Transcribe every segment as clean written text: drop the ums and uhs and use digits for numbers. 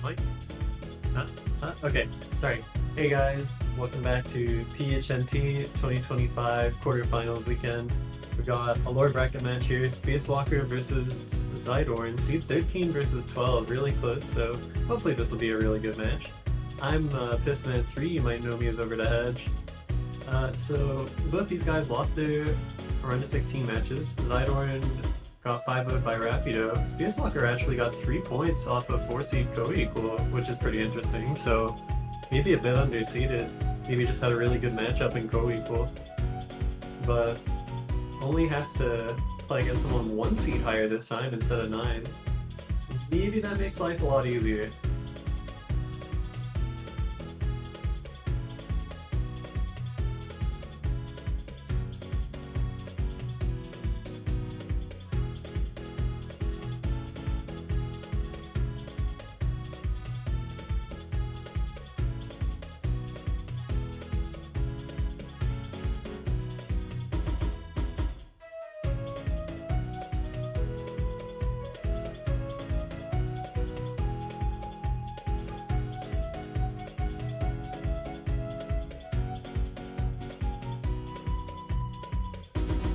Mike? Okay, sorry. Hey guys, welcome back to PHNT2025 Quarterfinals weekend. We got a lower bracket match here, Spacewalker versus xidorn, seed 13 versus 12, really close, so hopefully this will be a really good match. I'm Pissman3, you might know me as Over the Hedge. So both these guys lost their round of 16 matches. xidorn got 5-0'd by Rapido. Spacewalker actually got 3 points off of 4-seed co-equal, which is pretty interesting, so maybe a bit underseeded. Maybe just had a really good matchup in co-equal. But only has to play against someone 1 seed higher this time instead of 9. Maybe that makes life a lot easier.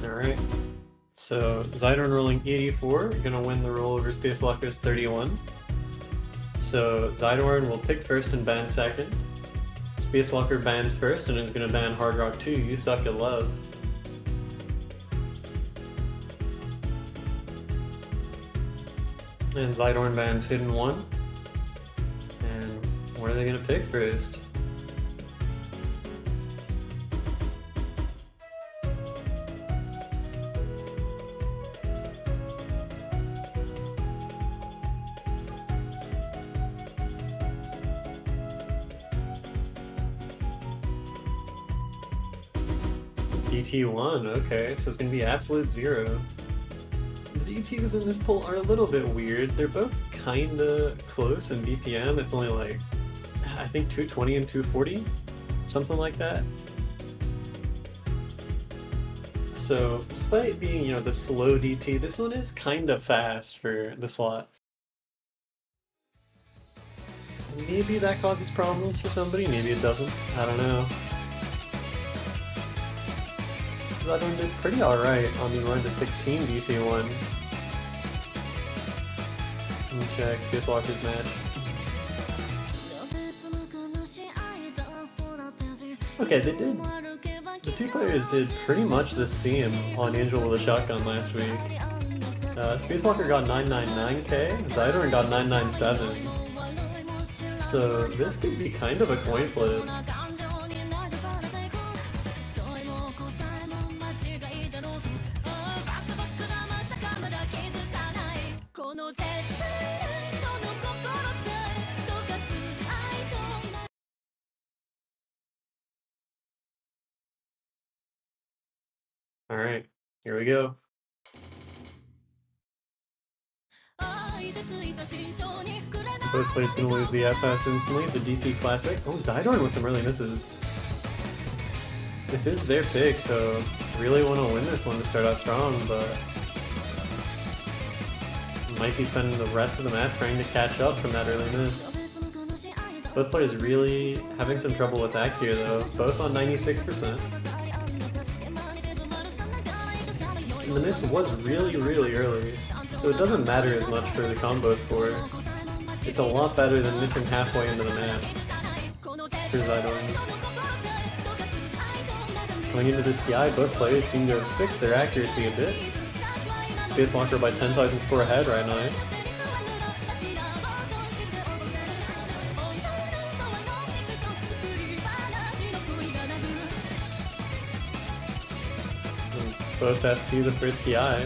Alright, so xidorn rolling 84, gonna win the roll over Spacewalker's 31. So xidorn will pick first and ban second. Spacewalker bans first and is gonna ban Hard Rock 2, You Suck at Love. And xidorn bans Hidden 1. And what are they gonna pick first? DT1, okay, so it's gonna be absolute 0. The DTs in this poll are a little bit weird. They're both kinda close in BPM. It's only like, I think 220 and 240, something like that. So despite being, you know, the slow DT, this one is kinda fast for the slot. Maybe that causes problems for somebody, maybe it doesn't, I don't know. xidorn did pretty alright on the run to 16 DT1. Let me check Spacewalker's match. Okay, they did. The two players did pretty much the same on Angel with a Shotgun last week. Spacewalker got 999k, xidorn got 997. So this could be kind of a coin flip. Alright, here we go. Both players gonna lose the SS instantly, the DT Classic. Oh, xidorn with some early misses. This is their pick, so really want to win this one to start out strong, but might be spending the rest of the match trying to catch up from that early miss. Both players really having some trouble with that here though, both on 96%. And the miss was really early, so it doesn't matter as much for the combo score. It's a lot better than missing halfway into the match for xidorn. Going into this DI, both players seem to have fixed their accuracy a bit. Spacewalker by 10,000 score ahead right now. And both FC the first PI.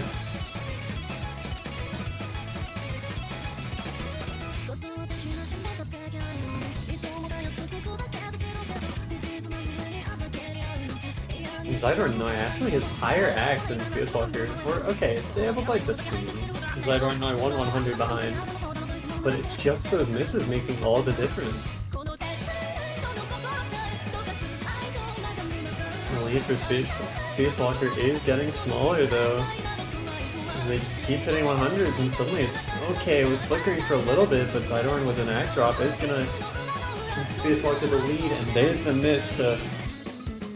xidorn Noi actually has higher act than Spacewalker. Or, okay, they have a bite to see. xidorn Noi 100 behind. But it's just those misses making all the difference. The lead for Spacewalker is getting smaller though. they just keep hitting 100s, and suddenly it's okay. It was flickering for a little bit, but xidorn with an act drop is gonna give Spacewalker the lead, and there's the miss to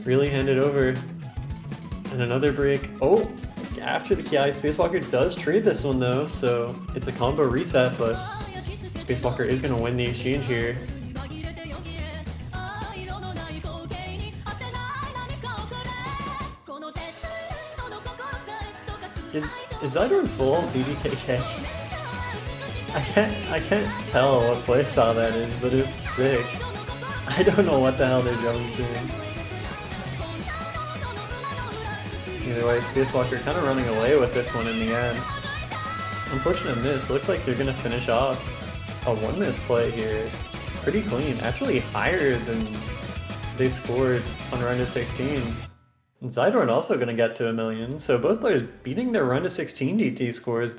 really hand it over. And another break. Oh, after the Ki, Spacewalker does trade this one though, so it's a combo reset, but Spacewalker is gonna win the exchange here. Is xidorn full BBKK? I can't tell what playstyle that is, but it's sick. I don't know what the hell their jump's doing. Either way, Spacewalker kind of running away with this one in the end. Unfortunate miss. Looks like they're gonna finish off a one miss play here. Pretty clean. Actually higher than they scored on run to 16. And xidorn also gonna get to 1 million. So both players beating their run to 16 DT scores.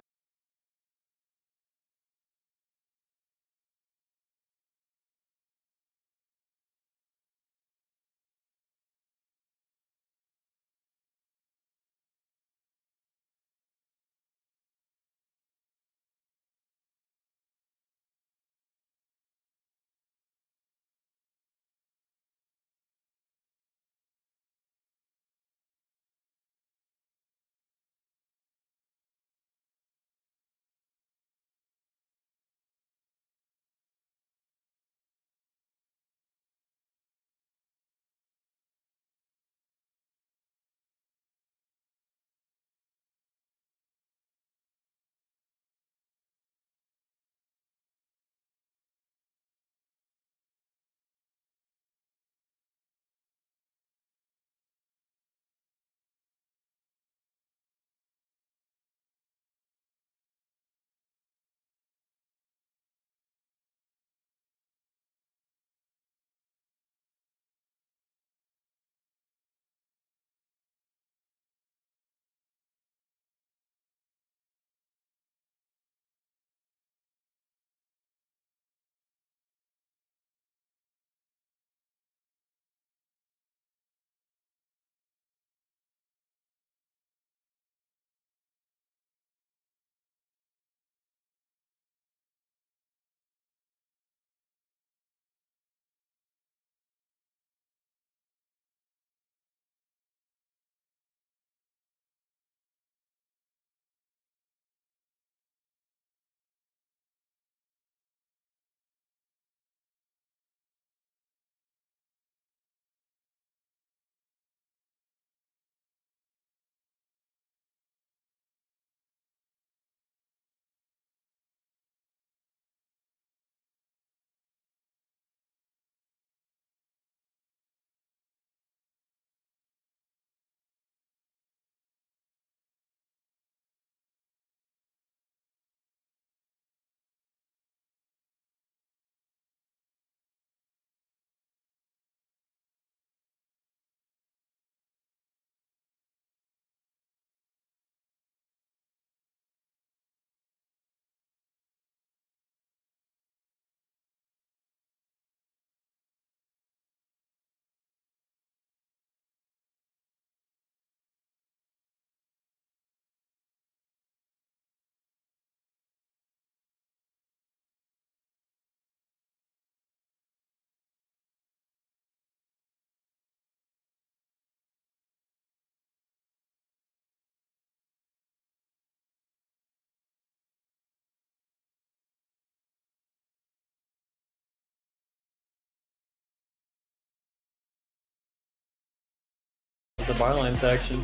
The barline section.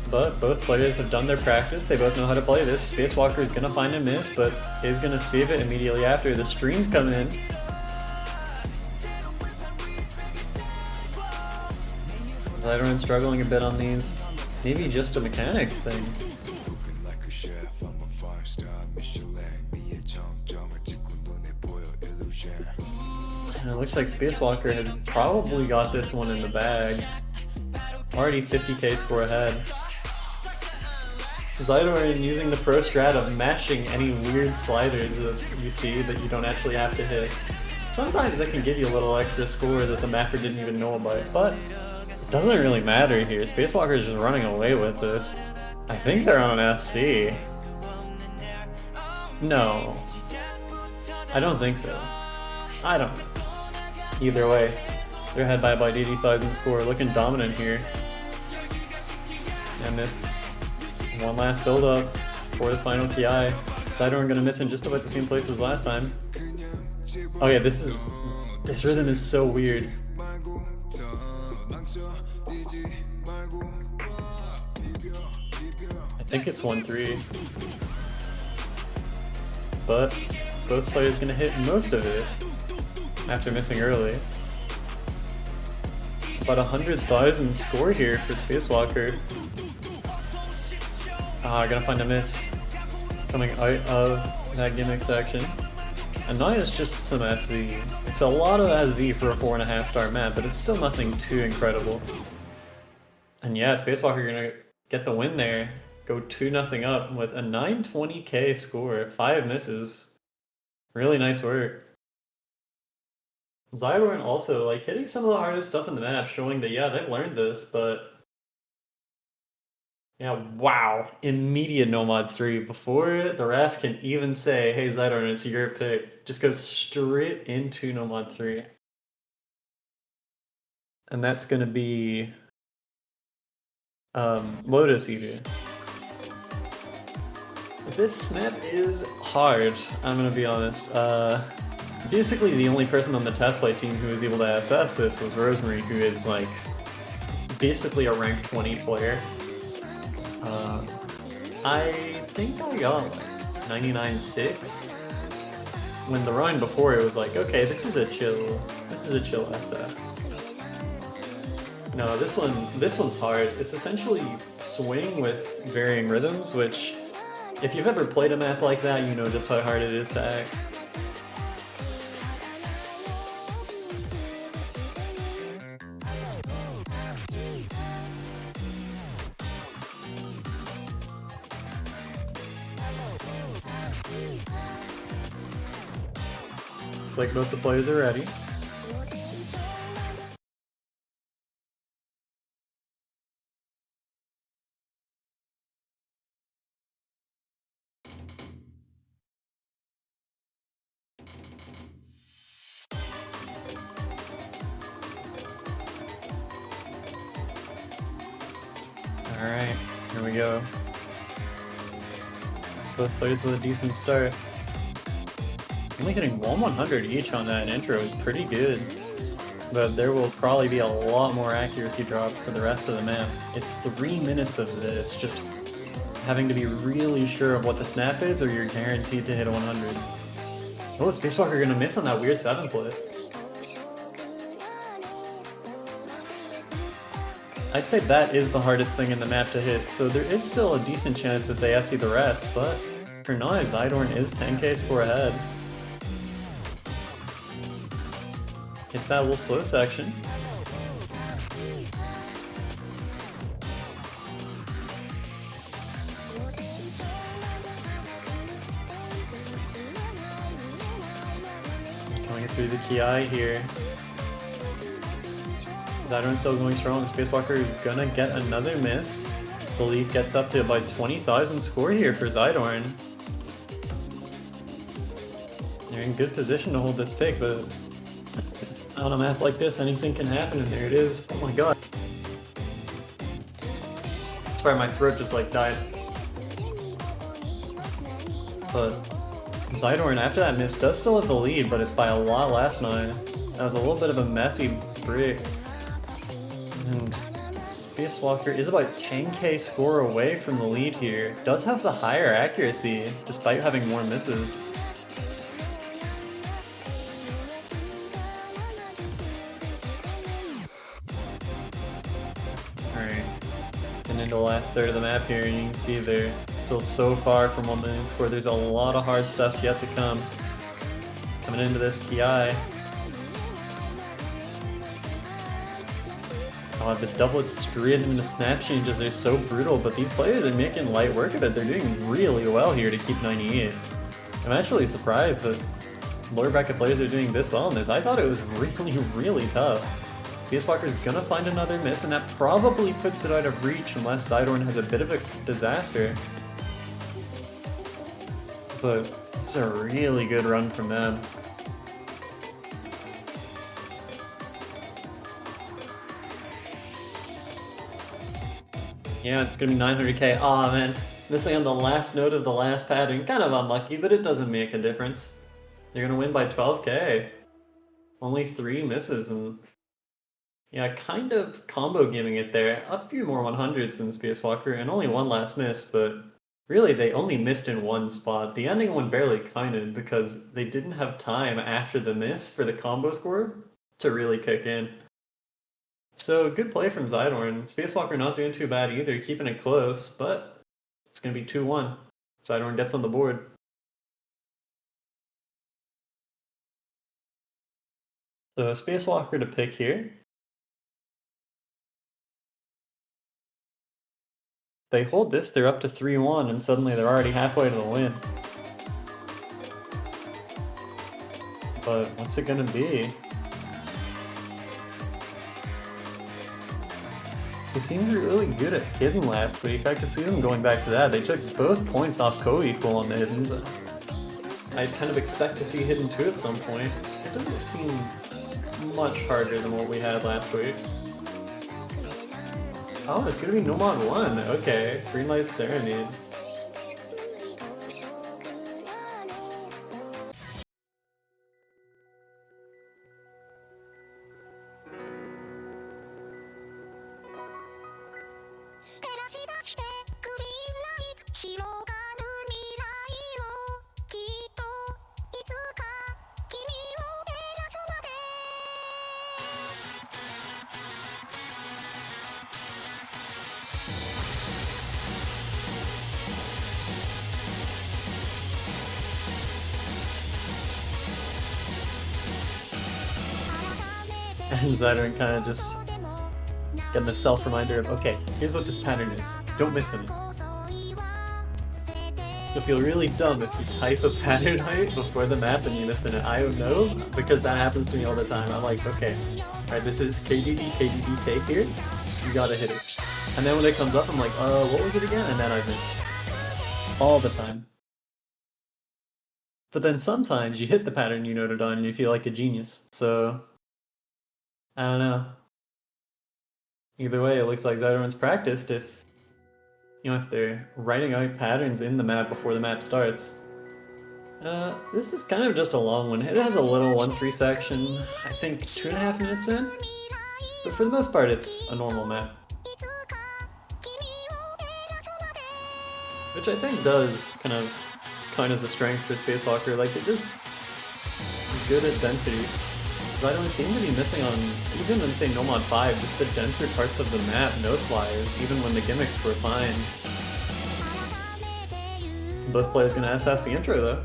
But both players have done their practice. They both know how to play this. Spacewalker is going to find a miss, but is going to save it immediately after. The streams come in. xidorn struggling a bit on these. Maybe just a mechanics thing. And it looks like Spacewalker has probably got this one in the bag. Already 50k score ahead. xidorn using the pro strat of mashing any weird sliders that you see that you don't actually have to hit. Sometimes that can give you a little extra score that the mapper didn't even know about, but Doesn't really matter here. Spacewalker is just running away with this. I think they're on an FC. No. I don't think so. I don't know. Either way, they're ahead by about 80,000 score, looking dominant here. And this one last build up for the final PI. xidorn gonna miss in just about the same place as last time. Oh yeah, this rhythm is so weird. I think it's 1-3. But both players gonna hit most of it after missing early. About 100,000 score here for Spacewalker. Gonna find a miss coming out of that gimmick section. And now it's just some SV. It's a lot of SV for a 4.5 star map, but it's still nothing too incredible. And yeah, Spacewalker gonna get the win there. Go 2-0 up with a 920k score, 5 misses. Really nice work. xidorn also like hitting some of the hardest stuff in the map, showing that yeah, they've learned this, but yeah, wow. Immediate no mod 3 before the ref can even say, hey xidorn, it's your pick. Just goes straight into no mod 3. And that's gonna be Lotus Eater. This map is hard, I'm gonna be honest. Basically the only person on the test play team who was able to assess this was Rosemary, who is like basically a rank 20 player. I think I got like 99.6. When the round before it was like, okay, this is a chill SS. No, this one's hard. It's essentially swing with varying rhythms, which if you've ever played a map like that, you know just how hard it is to act. Looks like both the players are ready. Alright, here we go. Both players with a decent start. Only hitting 100 each on that intro is pretty good. But there will probably be a lot more accuracy drop for the rest of the map. It's 3 minutes of this, just having to be really sure of what the snap is or you're guaranteed to hit a 100. Oh, Spacewalker gonna miss on that weird 7 flip. I'd say that is the hardest thing in the map to hit, so there is still a decent chance that they FC the rest, but for now, xidorn is 10k score ahead. It's that little slow section. Going through the Ki here. xidorn's still going strong. Spacewalker is gonna get another miss. The lead gets up to about 20,000 score here for xidorn. They're in good position to hold this pick, but on a map like this, anything can happen, and there it is. Oh my god. Sorry, my throat just like died. But xidorn, after that miss, does still have the lead, but it's by a lot less now. That was a little bit of a messy break. And Spacewalker is about 10k score away from the lead here. Does have the higher accuracy, despite having more misses. Alright, and into the last third of the map here, and you can see they're still so far from 1 million score. There's a lot of hard stuff yet to come. Coming into this Ki. Oh, the doublets straight into snap changes are so brutal, but these players are making light work of it. They're doing really well here to keep 98. I'm actually surprised that lower bracket players are doing this well in this. I thought it was really, really tough. Space Walker's gonna find another miss, and that probably puts it out of reach unless xidorn has a bit of a disaster. But this is a really good run from them. Yeah, it's gonna be 900k. Aw, man. Missing on the last note of the last pattern. Kind of unlucky, but it doesn't make a difference. They're gonna win by 12k. Only 3 misses, and yeah, kind of combo gaming it there. A few more 100s than Space Walker, and only 1 last miss, but really they only missed in 1 spot. The ending one barely counted because they didn't have time after the miss for the combo score to really kick in. So good play from xidorn. Space Walker not doing too bad either, keeping it close, but it's going to be 2-1. xidorn gets on the board. So Space Walker to pick here. They hold this, they're up to 3-1, and suddenly they're already halfway to the win. But what's it going to be? They seemed really good at hidden last week. I could see them going back to that. They took both points off co-equal on the hidden. I'd kind of expect to see hidden 2 at some point. It doesn't seem much harder than what we had last week. Oh, it's gonna be no mod 1. Okay, Green Light Serenade. And xidorn kind of just getting a self-reminder of, okay, here's what this pattern is. Don't miss any. You'll feel really dumb if you type a pattern height before the map and you miss it. I don't know, because that happens to me all the time. I'm like, okay, alright, this is KDD, KDD, K here. You gotta hit it. And then when it comes up, I'm like, what was it again? And then I miss. All the time. But then sometimes you hit the pattern you noted on and you feel like a genius. So I don't know. Either way, it looks like xidorn's practiced if they're writing out patterns in the map before the map starts. This is kind of just a long one. It has a little 1-3 section, I think 2.5 minutes in. But for the most part, it's a normal map. Which I think does kind of count as a strength for Space Walker. Like, it just is good at density. xidorn seem to be missing on, even in say No Mod 5, just the denser parts of the map notes-wise, even when the gimmicks were fine. Both players gonna SS the intro though,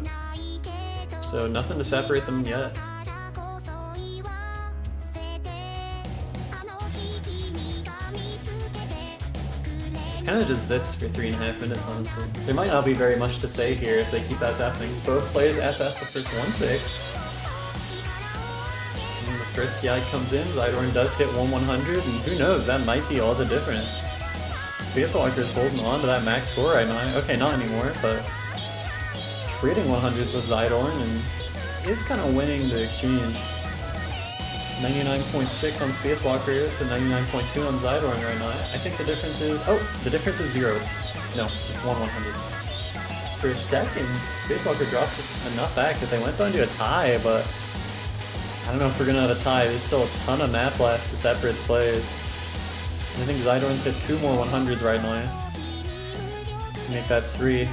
so nothing to separate them yet. It's kind of just this for 3.5 minutes, honestly. There might not be very much to say here if they keep SSing. Both players SS the first 1-6. First PI comes in, xidorn does hit 1-100, and who knows, that might be all the difference. Space Walker's holding on to that max score right now. Okay, not anymore, but trading 100s with xidorn and is kind of winning the exchange. 99.6 on Space Walker to 99.2 on xidorn right now. I think the difference is, the difference is 0. No, it's 1-100. For a second, Space Walker dropped enough back that they went down to a tie, but I don't know if we're gonna have a tie. There's still a ton of map left to separate plays. I think xidorn's hit 2 more 100s right now. Make that 3. I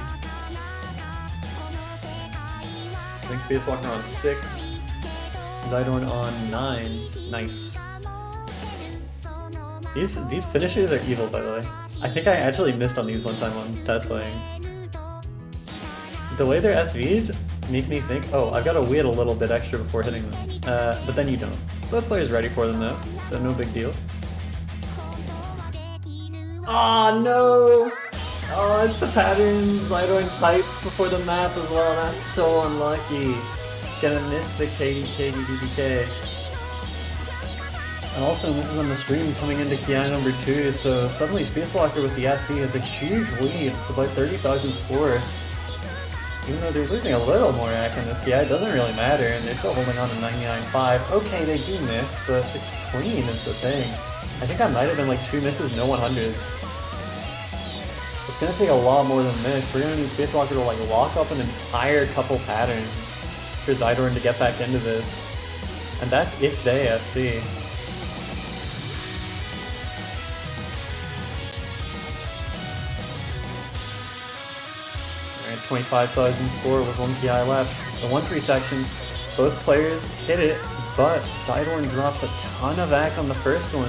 think Space Walker on 6. xidorn on 9. Nice. These finishes are evil, by the way. I think I actually missed on these one time on test playing. The way they're SV'd makes me think, I've got to wait a little bit extra before hitting them. But then you don't. Both players ready for them though, so no big deal. Ah, no! Oh, it's the pattern xidorn type before the map as well. That's so unlucky. Gonna miss the KDK. And also misses on the stream coming into Kiai number 2, so suddenly Spacewalker with the FC has a huge lead. It's about 30,000 score. Even though they're losing a little more AC in this Kiai, it doesn't really matter, and they're still holding on to 99.5. Okay, they do miss, but it's clean is the thing. I think that might have been like 2 misses, no 100s. It's gonna take a lot more than this. We're gonna need Spacewalker to like lock up an entire couple patterns for xidorn to get back into this. And that's if they FC. Alright, 25,000 score with 1 PI left. The 1-3 section, both players hit it, but xidorn drops a ton of AC on the first one.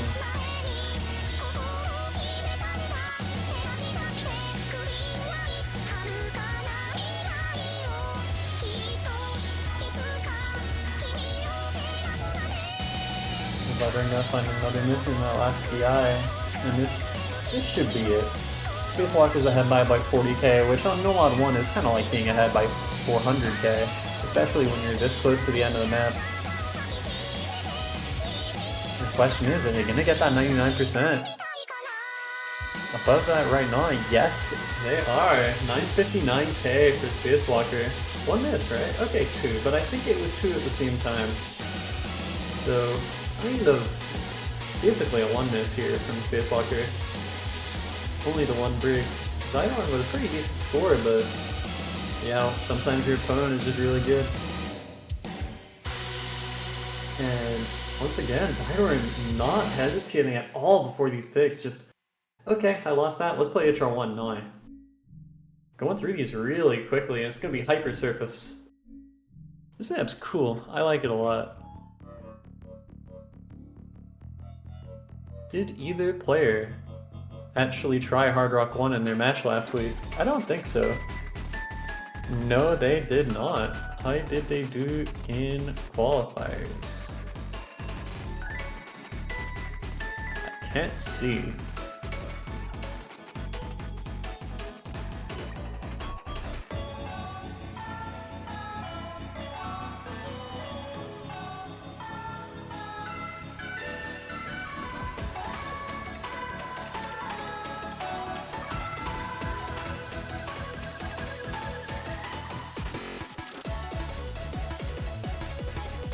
xidorn gonna find another miss in that last PI, and this should be it. Spacewalker's ahead by about 40k, which on No Mod 1 is kind of like being ahead by 400k, especially when you're this close to the end of the map. The question is, are they gonna get that 99%? Above that right now, yes, they are. 959k for Spacewalker. 1 miss, right? Okay, 2, but I think it was 2 at the same time. So, kind of basically a 1 miss here from Spacewalker. Only the 1 break. xidorn was a pretty decent score, but yeah, sometimes your opponent is just really good. And once again, xidorn not hesitating at all before these picks, just, okay, I lost that, let's play HR1 now. Going through these really quickly, and it's going to be Hyper Surface. This map's cool, I like it a lot. Did either player actually try Hard Rock 1 in their match last week? I don't think so. No, they did not. How did they do in qualifiers? I can't see.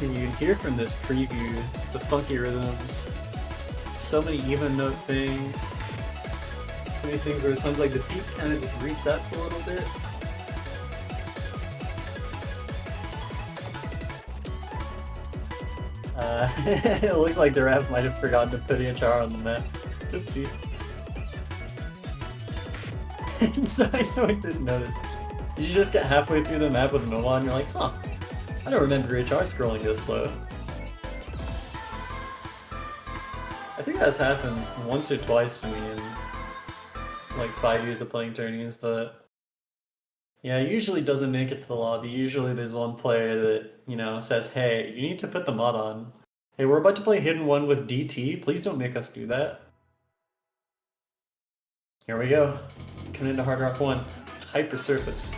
You can hear from this preview the funky rhythms. So many even note things. So many things where it sounds like the beat kind of just resets a little bit. It looks like the ref might have forgotten to put HR on the map. Oopsie. So I know I didn't notice. Did you just get halfway through the map with Nova and you're like, huh, I don't remember HR scrolling this slow. I think that's happened once or twice to me in like 5 years of playing tourneys, but yeah, it usually doesn't make it to the lobby. Usually there's one player that, you know, says, hey, you need to put the mod on. Hey, we're about to play Hidden 1 with DT. Please don't make us do that. Here we go. Coming into Hard Rock 1. Hyper Surface.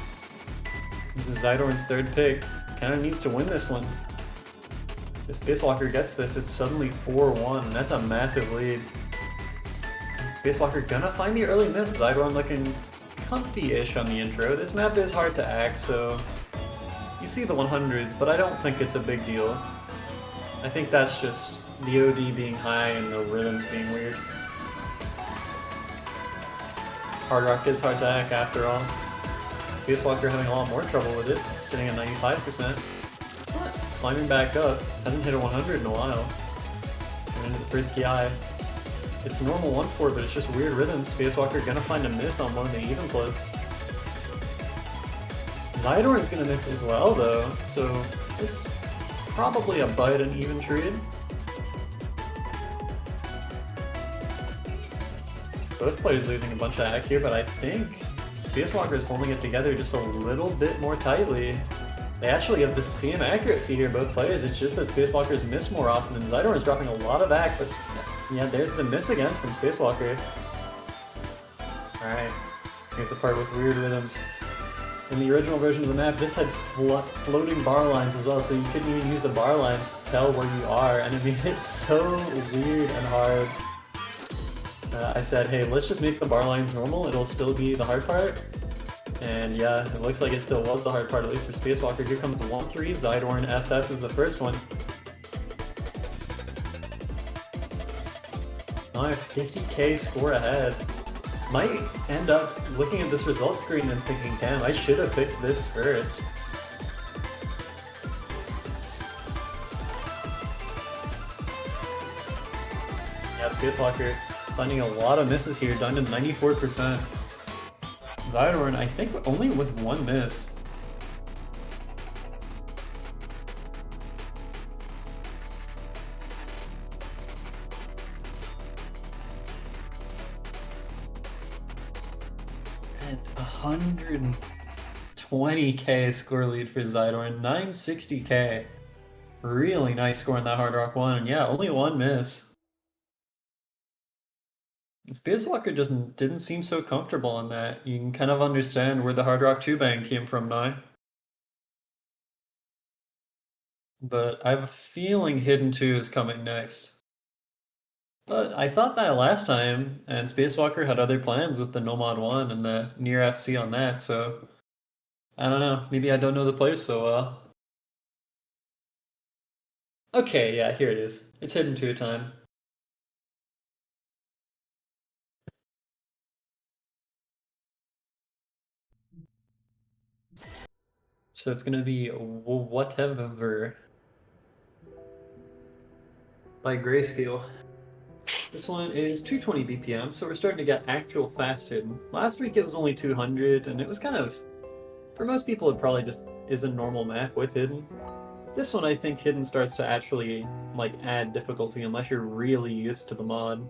This is xidorn's 3rd pick. Kind of needs to win this one. If Spacewalker gets this, it's suddenly 4-1, and that's a massive lead. Is Spacewalker gonna find the early miss? xidorn looking comfy-ish on the intro. This map is hard to act, so you see the 100s, but I don't think it's a big deal. I think that's just the OD being high and the rhythms being weird. Hard Rock is hard to act after all. Spacewalker having a lot more trouble with it, sitting at 95%. But climbing back up, hasn't hit a 100 in a while. We're into the first TI. It's normal 1-4, but it's just weird rhythms. Spacewalker gonna find a miss on one of the even floats. xidorn's gonna miss as well though, so it's probably about an even trade. Both players losing a bunch of AC here, but I think Spacewalker is holding it together just a little bit more tightly. They actually have the same accuracy here, both players. It's just that Spacewalker's miss more often, and xidorn is dropping a lot of AC, but yeah, there's the miss again from Spacewalker. Alright, here's the part with weird rhythms. In the original version of the map, this had floating bar lines as well, so you couldn't even use the bar lines tell where you are, and I mean, it's so weird and hard. I said, hey, let's just make the bar lines normal, it'll still be the hard part. And yeah, it looks like it still was the hard part, at least for Spacewalker. Here comes the 1-3, xidorn SS is the first one. Now I have 50k score ahead. Might end up looking at this results screen and thinking, damn, I should have picked this first. Yeah, Spacewalker finding a lot of misses here, down to 94%. xidorn, I think only with one miss. And 120k score lead for xidorn, 960k. Really nice score in that Hard Rock 1, and yeah, only one miss. Spacewalker just didn't seem so comfortable in that. You can kind of understand where the Hard Rock 2 bang came from now. But I have a feeling Hidden 2 is coming next. But I thought that last time, and Spacewalker had other plans with the Nomad 1 and the Near FC on that, so I don't know, maybe I don't know the players so well. Okay, yeah, here it is. It's Hidden 2 time. So it's gonna be whatever by Grayscale. This one is 220 BPM, so we're starting to get actual fast hidden. Last week it was only 200, and it was kind of, for most people it probably just is a normal map with hidden. This one I think hidden starts to actually like add difficulty unless you're really used to the mod.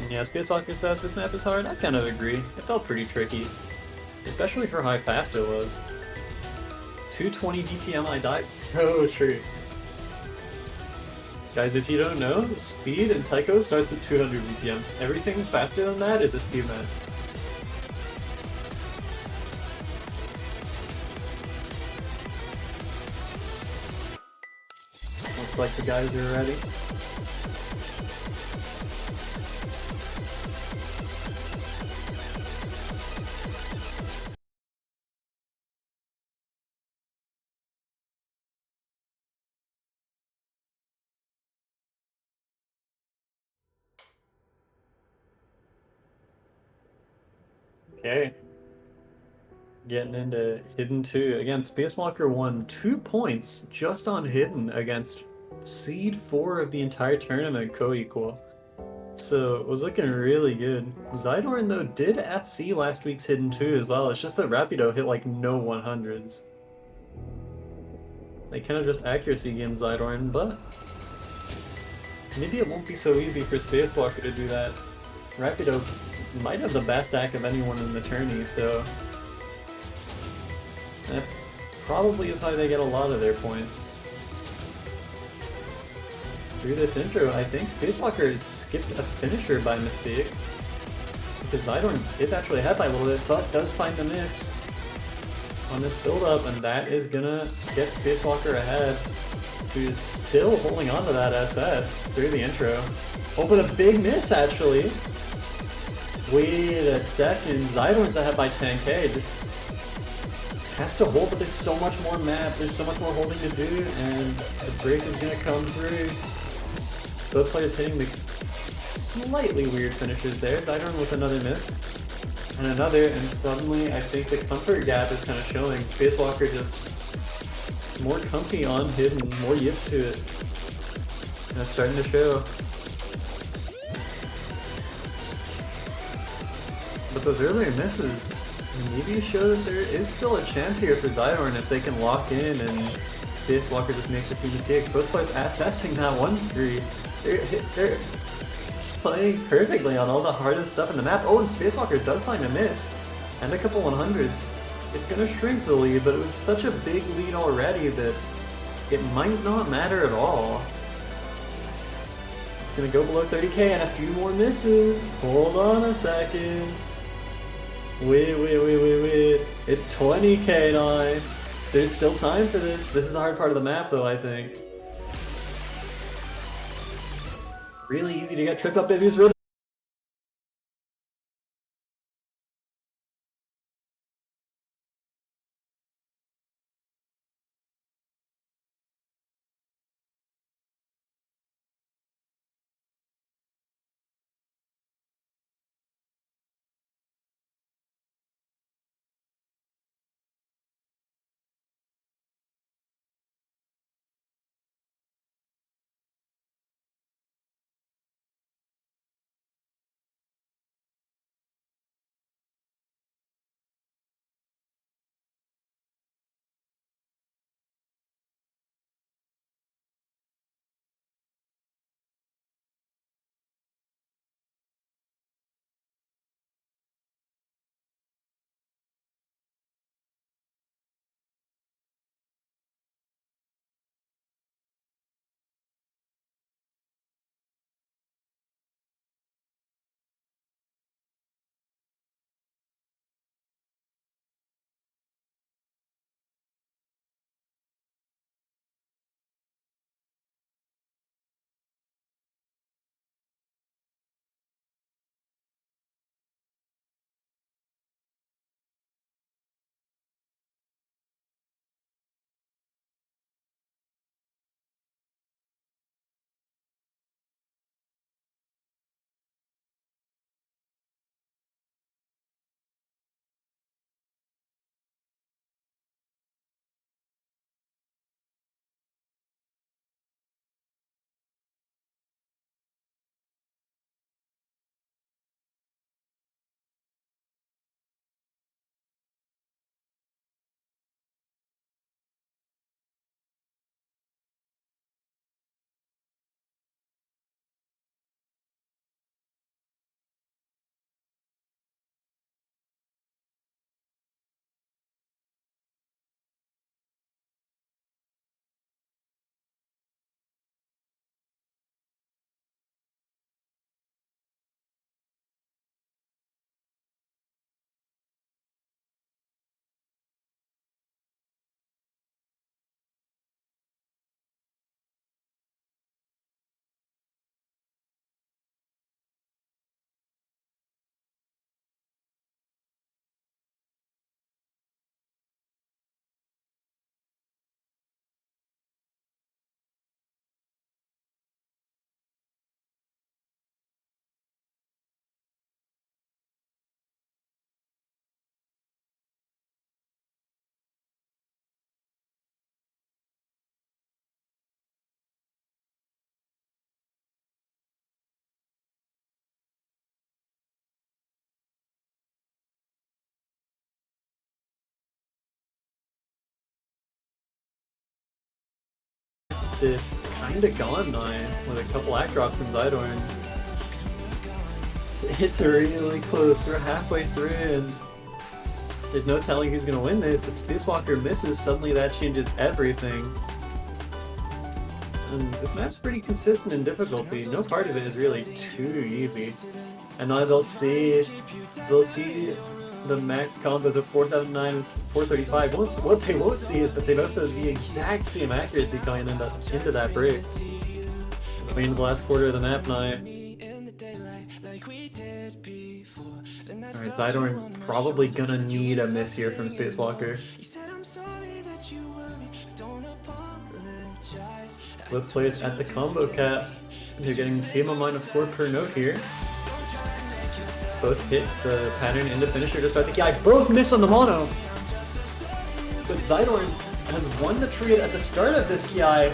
And yeah, Spacewalker says this map is hard. I kind of agree. It felt pretty tricky, especially for how fast it was. 220 BPM, I died. So true. Guys, if you don't know, speed in Tycho starts at 200 BPM. Everything faster than that is a speed map. Looks like the guys are ready. Okay. Getting into Hidden 2. Again, Spacewalker won 2 points just on Hidden against Seed 4 of the entire tournament co-equal. So it was looking really good. xidorn, though, did FC last week's Hidden 2 as well. It's just that Rapido hit like no 100s. They kind of just accuracy gamed xidorn, but maybe it won't be so easy for Spacewalker to do that. Rapido might have the best act of anyone in the tourney, so that probably is how they get a lot of their points. Through this intro, I think Spacewalker has skipped a finisher by mistake, because xidorn is actually ahead by a little bit, but does find the miss on this build-up, and that is gonna get Spacewalker ahead, who's still holding on to that SS through the intro. Oh, but a big miss, actually! Wait a second, xidorn's ahead by 10k, just has to hold, but there's so much more map, there's so much more holding to do, and the break is gonna come through. Both players hitting the slightly weird finishes there. xidorn with another miss, and another, and suddenly I think the comfort gap is kind of showing. Spacewalker just more comfy on hidden, more used to it. And it's starting to show. But those earlier misses maybe show that there is still a chance here for xidorn if they can lock in and Spacewalker just makes a few mistakes. Both players assessing that 1-3. They're playing perfectly on all the hardest stuff in the map. Oh, and Spacewalker does find a miss and a couple 100s. It's going to shrink the lead, but it was such a big lead already that it might not matter at all. It's going to go below 30k and a few more misses. Hold on a second. Wait. It's 20k now. There's still time for this. This is the hard part of the map, though, I think. Really easy to get tripped up in these rhythms. It's kinda gone now, with a couple act drops from xidorn. It's really close. We're halfway through, and there's no telling who's gonna win this. If Spacewalker misses, suddenly that changes everything. And this map's pretty consistent in difficulty. No part of it is really too easy. And now they'll see the max combos of 479 and 435. What they won't see is that they both have the exact same accuracy going into that break. Way into the last quarter of the map now. Alright, xidorn probably gonna need a miss here from Spacewalker. Both players at the combo cap. They're getting the same amount of score per note here. Both hit the pattern into finisher to start the KI. Both miss on the mono! But xidorn has won the triad at the start of this KI.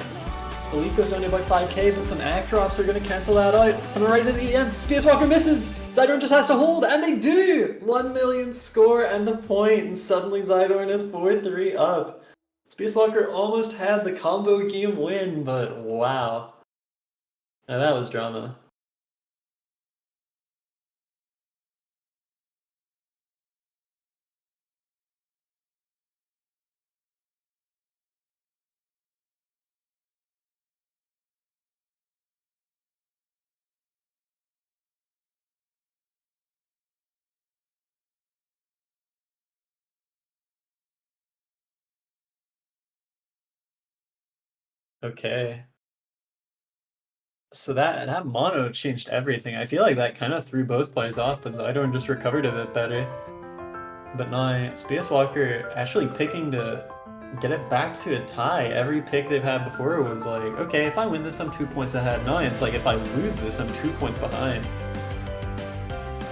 The lead goes down to about 5k, but some act drops are going to cancel that out. And right at the end, Spacewalker misses! xidorn just has to hold, and they do! 1 million score and the point, and suddenly xidorn is 4-3 up. Spacewalker almost had the combo game win, but wow. Now that was drama. Okay. So that mono changed everything. I feel like that kind of threw both players off, but xidorn just recovered a bit better. But now Spacewalker actually picking to get it back to a tie. Every pick they've had before was like, okay, if I win this, I'm 2 points ahead. Now it's like, if I lose this, I'm 2 points behind.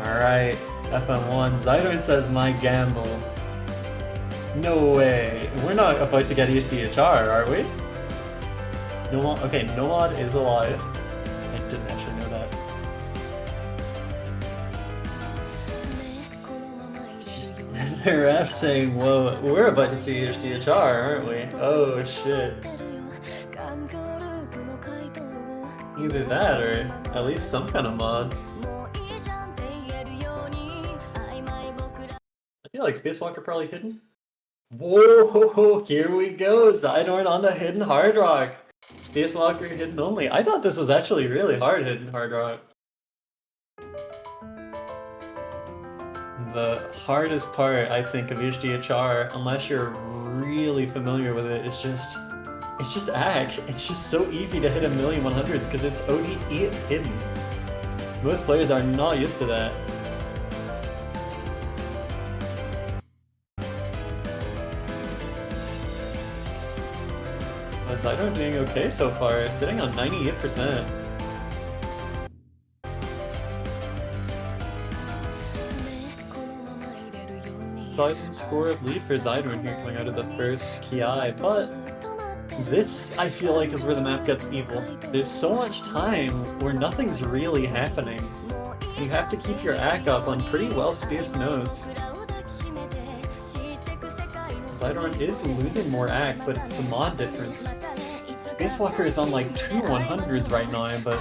Alright, FM1. xidorn says, my gamble. No way. We're not about to get HDHR, are we? No, okay, Nomad is alive. I didn't actually know that. The ref saying, whoa, we're about to see HDHR, aren't we? Oh shit. Either that or at least some kind of mod. I feel like Spacewalker probably hidden. Whoa, here we go. xidorn on the hidden hard rock. Spacewalker hidden only. I thought this was actually really hard hidden hard rock. The hardest part, I think, of HDHR, unless you're really familiar with it, is just ACK. It's just so easy to hit 1,100s because it's OD hidden. Most players are not used to that. But xidorn doing okay so far, sitting on 98%. Thousand score of lead for xidorn here coming out of the first Ki, but this, I feel like, is where the map gets evil. There's so much time where nothing's really happening. You have to keep your ACK up on pretty well-spaced nodes. xidorn is losing more ACK, but it's the mod difference. Spacewalker is on like 2 100s right now, but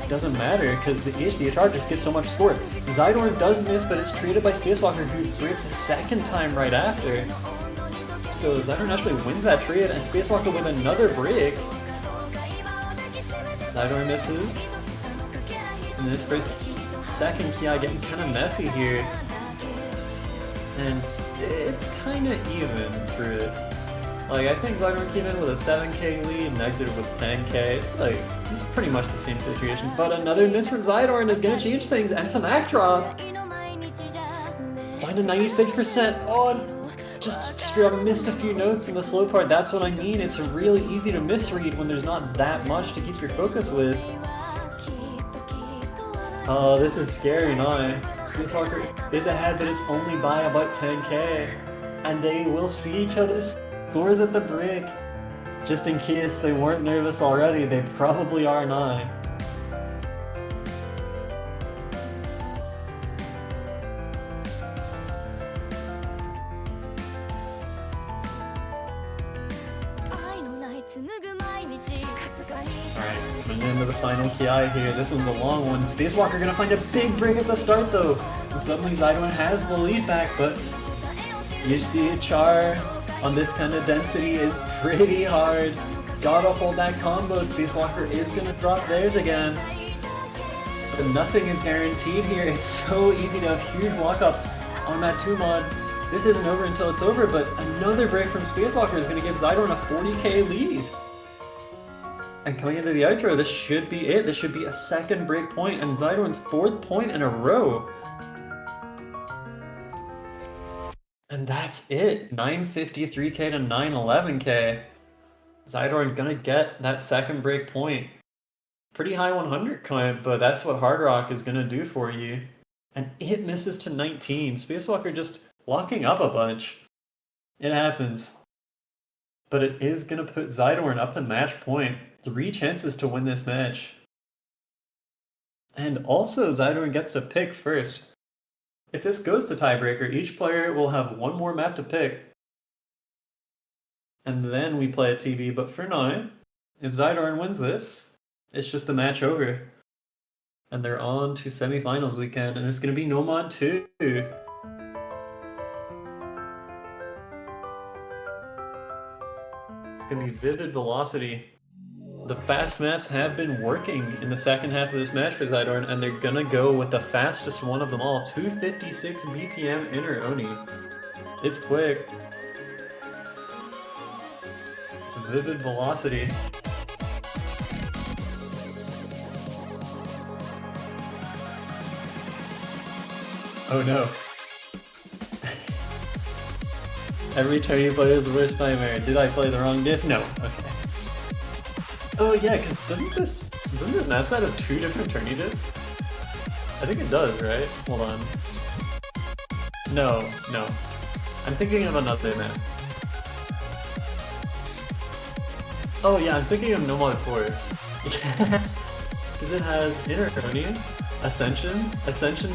it doesn't matter because the HDHR just gets so much score. xidorn does miss, but it's treated by Spacewalker, who breaks a second time right after. So xidorn actually wins that trade, and Spacewalker with another break. xidorn misses. And this first second Ki getting kind of messy here. And it's kind of even through it. Like, I think xidorn came in with a 7k lead and exited with 10k. It's like, it's pretty much the same situation. But another miss from xidorn is gonna change things, and some ACK drop. Down to 96%. Oh, just straight up missed a few notes in the slow part. That's what I mean. It's really easy to misread when there's not that much to keep your focus with. Oh, this is scary now. Spacewalker is ahead, but it's only by about 10k. And they will see each other's scores at the break. Just in case they weren't nervous already, they probably are now. Alright, coming into the final Ki here. This one's a long one. Spacewalker gonna find a big break at the start though. And suddenly xidorn has the lead back, but HDHR on this kind of density is pretty hard. Gotta hold that combo. Spacewalker is gonna drop theirs again. But nothing is guaranteed here. It's so easy to have huge walk-ups on that 2 mod. This isn't over until it's over, but another break from Spacewalker is gonna give xidorn a 40k lead. And coming into the outro, this should be it. This should be a second break point and xidorn's 4th point in a row. And that's it. 953k to 911k. xidorn gonna get that second break point. Pretty high 100 count, but that's what Hard Rock is gonna do for you. And it misses to 19. Spacewalker just locking up a bunch. It happens. But it is gonna put xidorn up to match point. 3 chances to win this match. And also xidorn gets to pick first. If this goes to tiebreaker, each player will have 1 more map to pick. And then we play at TV, but for now, if xidorn wins this, it's just the match over. And they're on to semifinals weekend, and it's gonna be no mod 2. It's gonna be Vivid Velocity. The fast maps have been working in the second half of this match for xidorn, and they're gonna go with the fastest one of them all, 256 BPM inner Oni. It's quick. It's Vivid Velocity. Oh no. Every tourney player is the worst nightmare. Did I play the wrong diff? No. Okay. Oh yeah, because doesn't this map set have 2 different tourney diffs? I think it does, right? Hold on. No. I'm thinking of another map. Oh yeah, I'm thinking of Nomad 4. Because it has Interonian, Ascension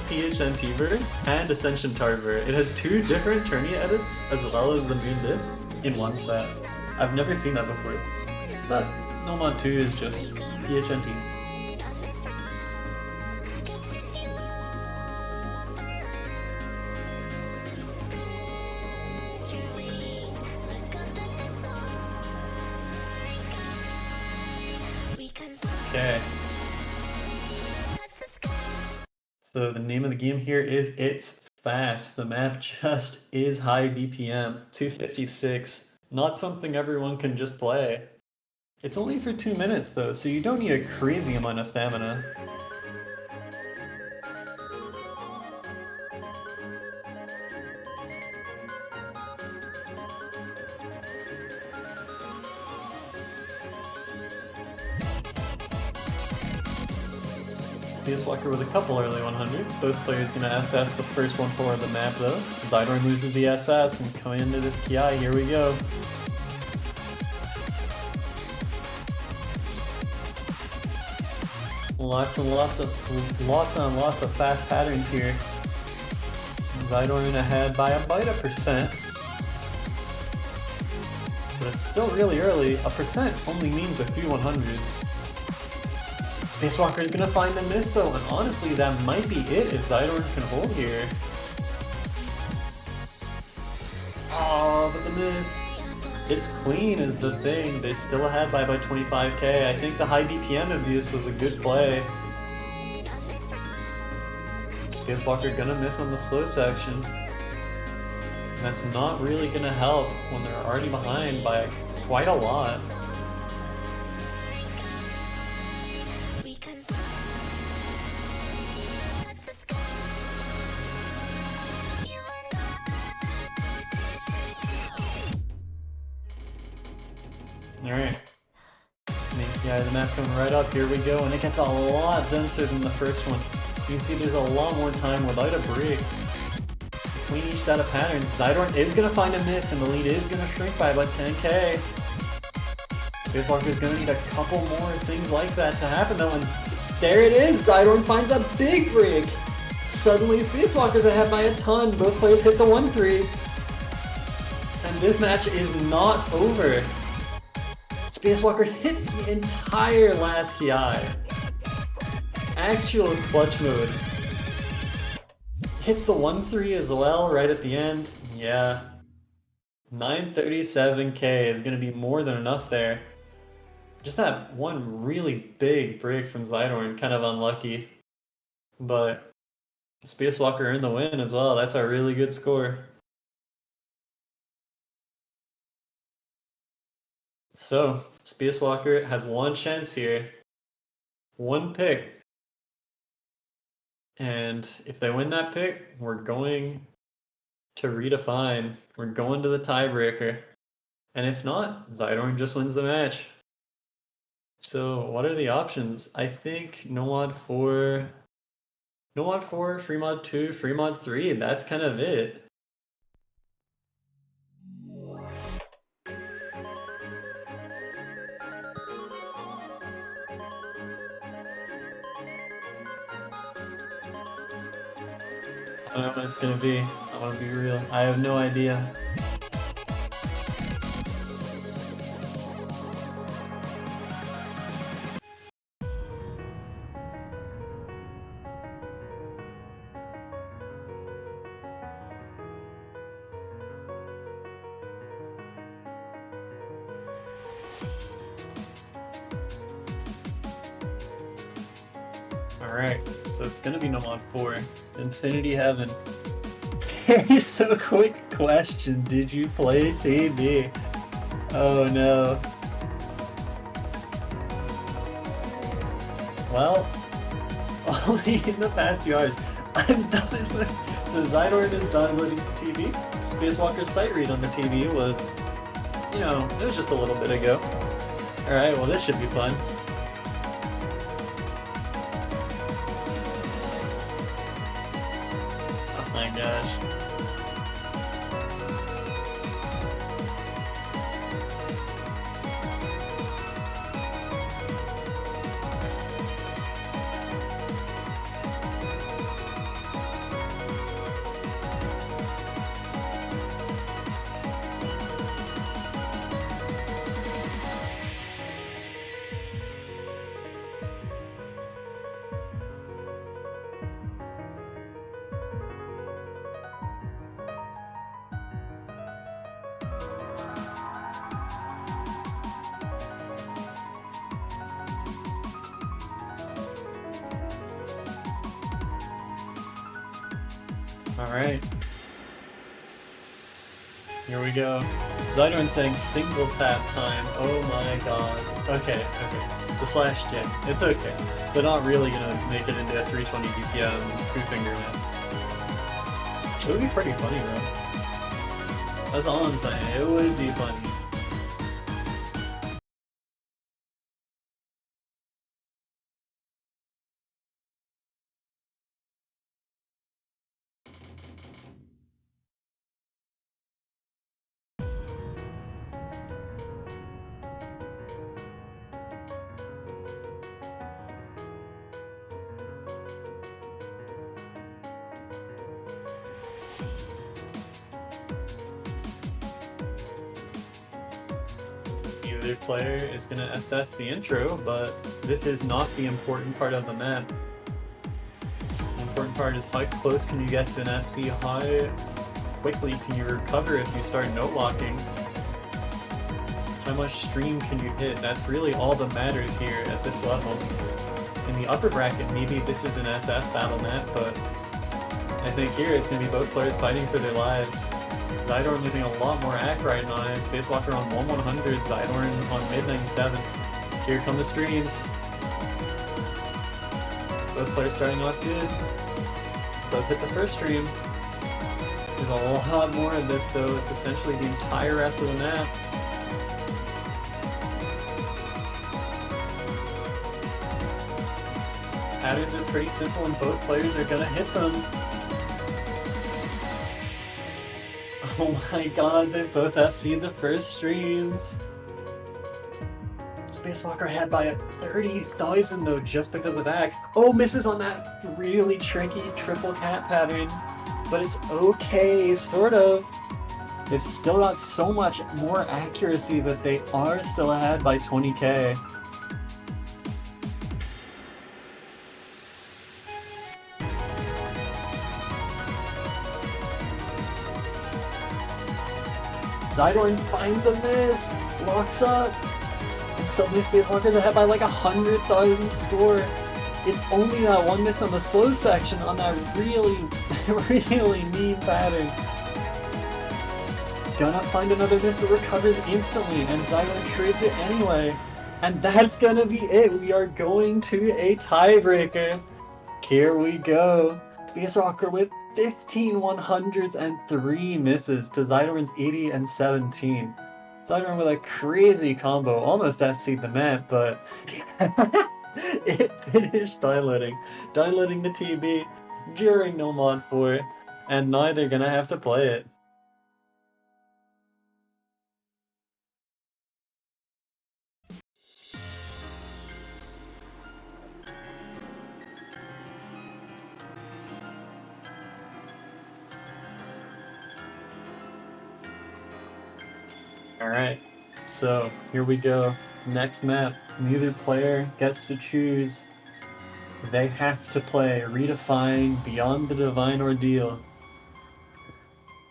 PHNT and Ascension Tarver. It has 2 different tourney edits as well as the moon diff in one set. I've never seen that before. But Nomad 2 is just PHNT. Okay. So the name of the game here is It's Fast. The map just is high BPM, 256. Not something everyone can just play. It's only for 2 minutes though, so you don't need a crazy amount of stamina. Spacewalker with a couple early 100s. Both players gonna SS the first 1-4 of the map though. xidorn loses the SS and coming into this Ki, here we go. Lots and lots of fast patterns here. xidorn ahead by about 1%. But it's still really early. 1% only means a few 100s. Spacewalker is gonna find the miss though, and honestly that might be it if xidorn can hold here. Oh, but the miss. It's clean is the thing. They're still ahead by about 25k. I think the high BPM of this was a good play. Spacewalker gonna miss on the slow section. And that's not really gonna help when they're already behind by quite a lot. Alright. Yeah, the map coming right up, here we go, and it gets a lot denser than the first one. You can see there's a lot more time without a break. Between each set of patterns, xidorn is going to find a miss, and the lead is going to shrink by about 10k. Spacewalker is going to need a couple more things like that to happen though, and there it is! xidorn finds a big break! Suddenly Spacewalker's ahead by a ton, both players hit the 1-3. And this match is not over. Spacewalker hits the entire last Ki. Actual clutch mode. Hits the 1-3 as well right at the end. Yeah. 937k is going to be more than enough there. Just that one really big break from xidorn, kind of unlucky. But Spacewalker earned the win as well. That's a really good score. So, Spacewalker has one chance here. One pick. And if they win that pick, we're going to redefine. We're going to the tiebreaker. And if not, xidorn just wins the match. So, what are the options? I think Nomad 4, Free Mod 2, Free Mod 3, that's kind of it. I don't know what it's gonna be. I want to be real. I have no idea. Alright, so it's gonna be Nomad 4. Infinity Heaven. So quick question, did you play TB? Oh no. Well, only in the past 2 hours. I'm done. So xidorn is downloading the TV. Spacewalker's sight read on the TV was, you know, it was just a little bit ago. Alright, well this should be fun. Oh my gosh. Alright. Here we go. xidorn saying single tap time. Oh my god. Okay. The slash kick. It's okay. They're not really gonna make it into a 320 BPM two-finger man. It would be pretty funny though. That's all I'm saying. It would be funny. Either player is going to assess the intro, but this is not the important part of the map. The important part is how close can you get to an FC, how quickly can you recover if you start no-locking, how much stream can you hit. That's really all that matters here at this level. In the upper bracket, maybe this is an SS battle map, but I think here it's going to be both players fighting for their lives. xidorn losing a lot more AC right now. Spacewalker on 1/100, xidorn on mid-97. Here come the streams. Both players starting off good. Both hit the first stream. There's a lot more of this though. It's essentially the entire rest of the map. Patterns are pretty simple and both players are gonna hit them. Oh my god, they both FC'd the first streams. Spacewalker had by 30,000 though just because of AC. Oh, misses on that really tricky triple cat pattern. But it's okay, sort of. They've still got so much more accuracy that they are still ahead by 20k. xidorn finds a miss, locks up, and suddenly Spacewalker's ahead by like 100,000 score. It's only that one miss on the slow section on that really, really mean pattern. Gonna find another miss but recovers instantly, and xidorn trades it anyway. And that's gonna be it. We are going to a tiebreaker. Here we go. Spacewalker with 15 100s and 3 misses to xidorn's 80 and 17. xidorn with a crazy combo, almost FC'd the map, but it finished downloading the TB during No Mod 4, and now they're gonna have to play it. Alright, so here we go. Next map. Neither player gets to choose. They have to play Redefine Beyond the Divine Ordeal.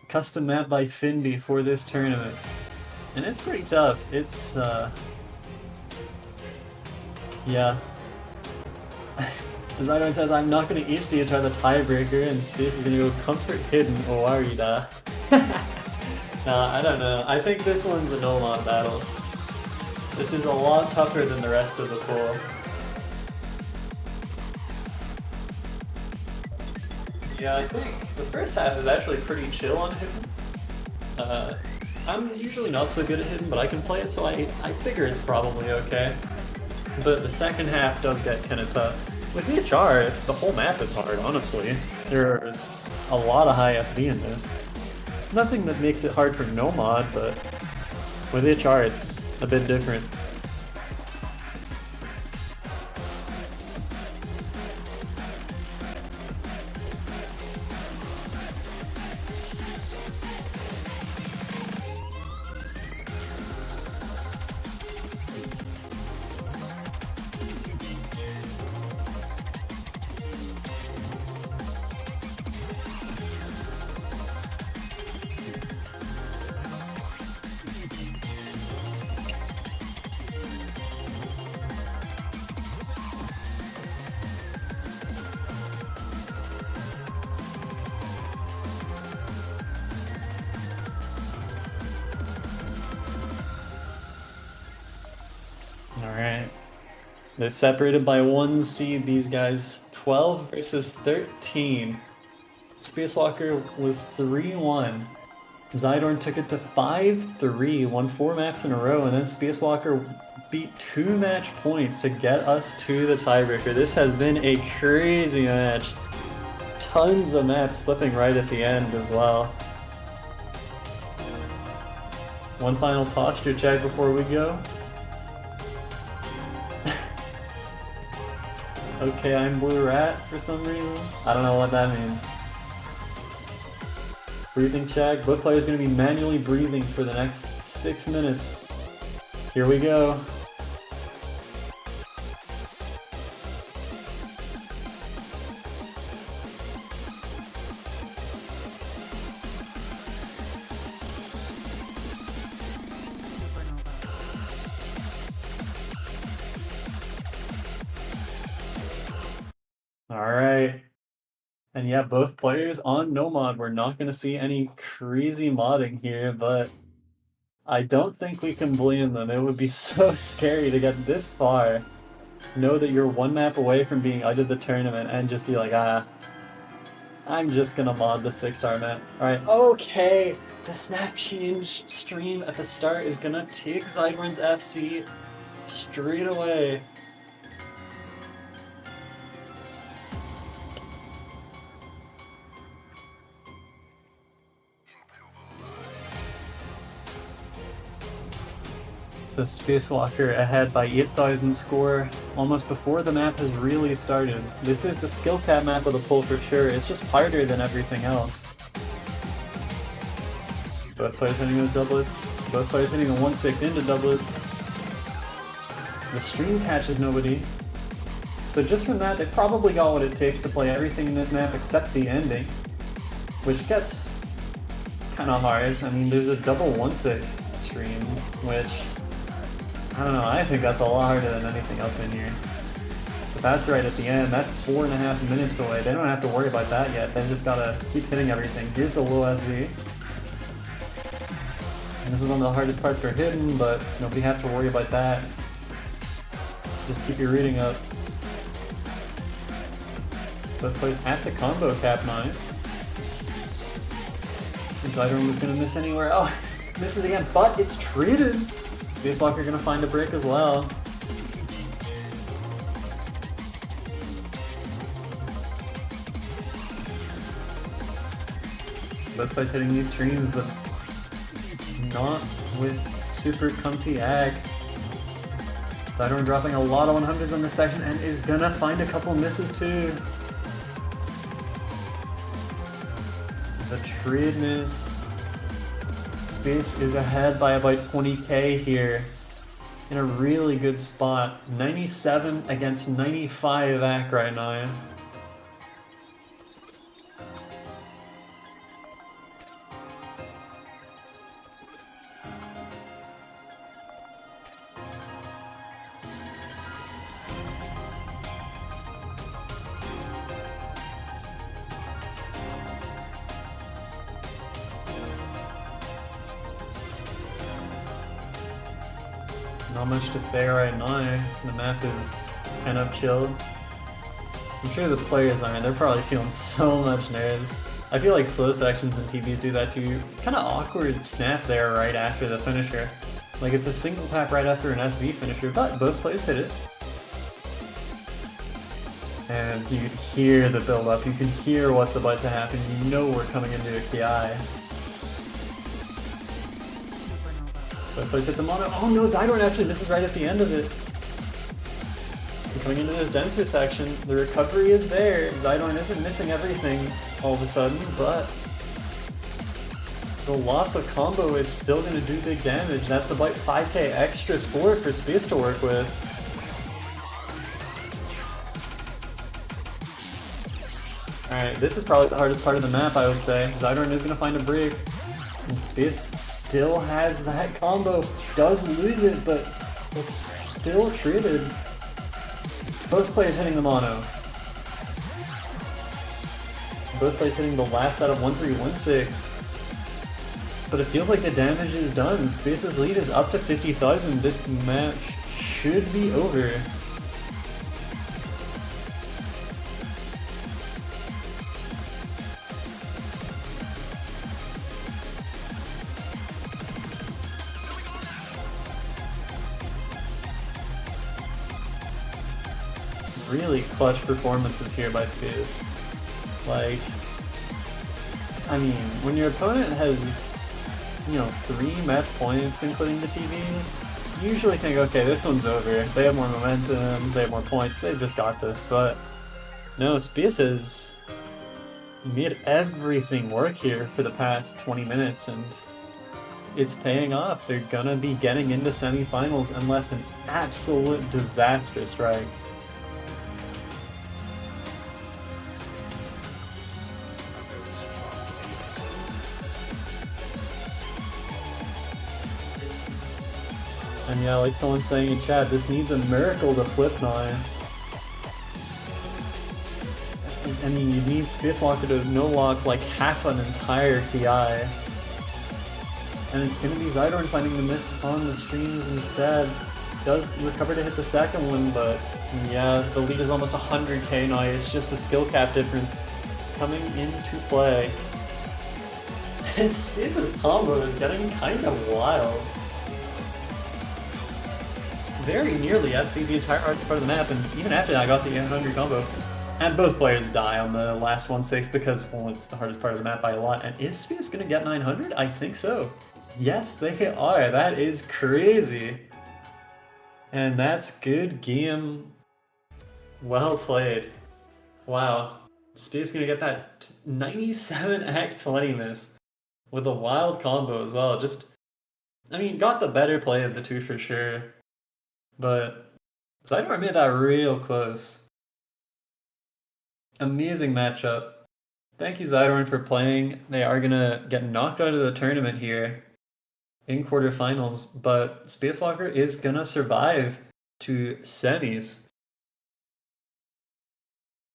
Custom map by Finby for this tournament. And it's pretty tough. It's, yeah. xidorn says, I'm not going to HD and try the tiebreaker, and Space is going to go Comfort Hidden Owarida. Nah, I don't know. I think this one's a no-mod battle. This is a lot tougher than the rest of the pool. Yeah, I think the first half is actually pretty chill on Hidden. I'm usually not so good at Hidden, but I can play it, so I figure it's probably okay. But the second half does get kind of tough. With VHR, the whole map is hard, honestly. There's a lot of high SV in this. Nothing that makes it hard for no mod, but with VHR it's a bit different. Alright. They're separated by 1 seed, these guys. 12 versus 13. Spacewalker was 3-1. xidorn took it to 5-3, won 4 maps in a row, and then Spacewalker beat 2 match points to get us to the tiebreaker. This has been a crazy match. Tons of maps flipping right at the end as well. One final posture check before we go. Okay, I'm Blue Rat for some reason. I don't know what that means. Breathing check. Both players going to be manually breathing for the next 6 minutes. Here we go. Alright. And yeah, both players on no mod. We're not going to see any crazy modding here, but I don't think we can blame them. It would be so scary to get this far, know that you're 1 map away from being out of the tournament, and just be like, I'm just gonna mod the 6-star map. Alright, okay! The snap change stream at the start is gonna take xidorn's FC straight away. So Spacewalker ahead by 8,000 score, almost before the map has really started. This is the skill cap map of the pool for sure, it's just harder than everything else. Both players hitting the doublets, both players hitting the 1/6 into doublets. The stream catches nobody. So just from that, they probably got what it takes to play everything in this map except the ending, which gets kind of hard. I mean, there's a double 1/6 stream, which, I don't know, I think that's a lot harder than anything else in here. But that's right at the end, that's 4.5 minutes away. They don't have to worry about that yet, they just gotta keep hitting everything. Here's the low SV. And this is one of the hardest parts for Hidden, but nobody has to worry about that. Just keep your reading up. Both players at the combo cap 9. xidorn was gonna miss anywhere. Oh, misses again, but it's treated! Spacewalker gonna find a break as well. Both players hitting these streams, but not with super comfy ag. xidorn dropping a lot of 100s on this section and is gonna find a couple misses too. The trade miss. Space is ahead by about 20k here. In a really good spot. 97 against 95 AC right now. Not much to say right now. The map is kind of chilled. I'm sure the players aren't. They're probably feeling so much nerves. I feel like slow sections in TV do that too. Kind of awkward snap there right after the finisher. Like it's a single tap right after an SV finisher, but both players hit it. And you can hear the build up, you can hear what's about to happen, you know we're coming into a KI. Both players hit the mono. Oh no, xidorn actually misses right at the end of it. And coming into this denser section, the recovery is there. xidorn isn't missing everything all of a sudden, but the loss of combo is still going to do big damage. That's about 5k extra score for Space to work with. Alright, this is probably the hardest part of the map, I would say. xidorn is going to find a break. And Space still has that combo. Does lose it, but it's still treated. Both players hitting the mono. Both players hitting the last set of 1-3-1-6. But it feels like the damage is done. Space's lead is up to 50,000. This match should be over. Really clutch performances here by Space. Like, I mean, when your opponent has, you know, 3 match points including the TV, you usually think, okay, this one's over. They have more momentum, they have more points, they've just got this. But no, Space has made everything work here for the past 20 minutes, and it's paying off. They're gonna be getting into semifinals unless an absolute disaster strikes. And yeah, like someone's saying in chat, this needs a miracle to flip now. I mean, you need Spacewalker to no-lock like half an entire TI. And it's gonna be xidorn finding the miss on the streams instead. Does recover to hit the second one, but yeah, the lead is almost 100k now. It's just the skill cap difference coming into play. And Space's combo is getting kind of wild. Very nearly FC the entire hardest part of the map, and even after that I got the 800 combo. And both players die on the last one safe because, well, it's the hardest part of the map by a lot. And is Space gonna get 900? I think so. Yes, they are. That is crazy. And that's good game. Well played. Wow. Space gonna get that 97 Act 20 miss with a wild combo as well. Just, I mean, got the better play of the two for sure. But xidorn made that real close. Amazing matchup. Thank you, xidorn, for playing. They are gonna get knocked out of the tournament here in quarterfinals, but Spacewalker is gonna survive to semis.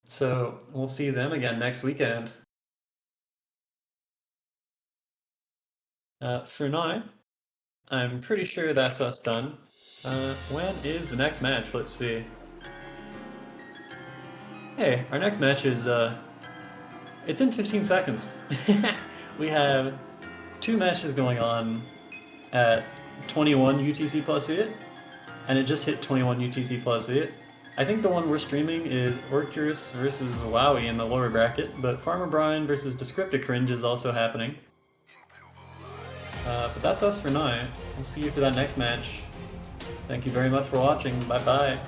So we'll see them again next weekend. For now, I'm pretty sure that's us done. When is the next match? Let's see. Hey, our next match is, it's in 15 seconds. We have 2 matches going on at 21 UTC plus 8, and it just hit 21 UTC plus 8. I think the one we're streaming is Orcurus versus Wowie in the lower bracket, but Farmer Brian versus Descriptic Cringe is also happening. But that's us for now. We'll see you for that next match. Thank you very much for watching. Bye bye.